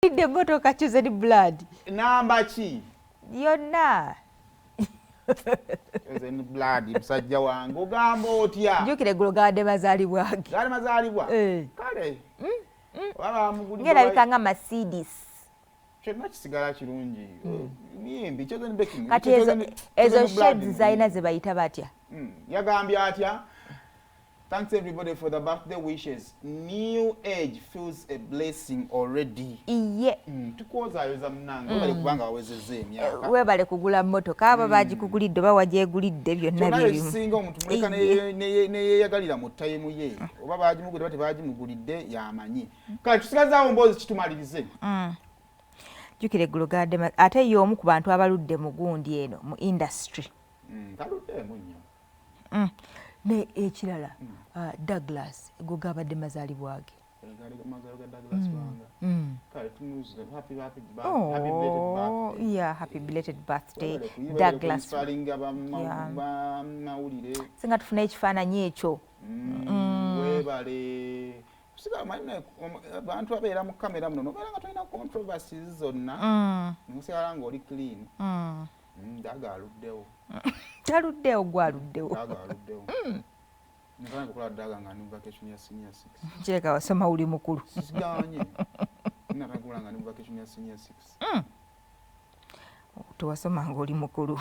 Eyagulidde emmotoka chosen blood. Namba ki? Yonna. Chosen blood musajja wange ogamba otya? Jjukira eggulu gawadde mazaalibwa ge. Gaali mazaalibwa? Kale. Ng'erabika nga Mercedes. Kyonna kisigala kirungi. Myembi chosen baking. Kati ezo shades zalina ze bayita batya? Yagambye atya? Thanks everybody for the birthday wishes. New age feels a blessing already. Iye. Tukozaayoza munange webale kubanga wawezezza emyaka. Webale kugula mmotoka aba bagikugulidde oba wagyegulidde byonna bye bimu. Singa omuntu muleka neyeyagalira mu ttayimu ye oba bagimugulidde oba tebagimugulidde yamanyi. Kale tusigazaawo mboozi kitumalirize. Jjukira eggulu gadde ate ye omu ku bantu abaludde mu gundi eno mu industry. Taluddeemu nnyo. Ne ekirala Douglas go gabadde mazaalibwa ge. Happy belated birthday Douglas. Singa tufuna ekifaananyi ekyo. Webale abantu abeera mu kamera muno nobeera nga tolina controversies zonna musigala ng'oli clean. Daga aluddewo. Taluddewo gwaluddewo. Daga aluddewo. Nagala kukola daga nga ndi mu vacation ya senior 6. Kireka wasoma uli mukulu. Siganye. Nagala nga ndi mu vacation ya senior 6. Tewasoma ng'oli mukulu.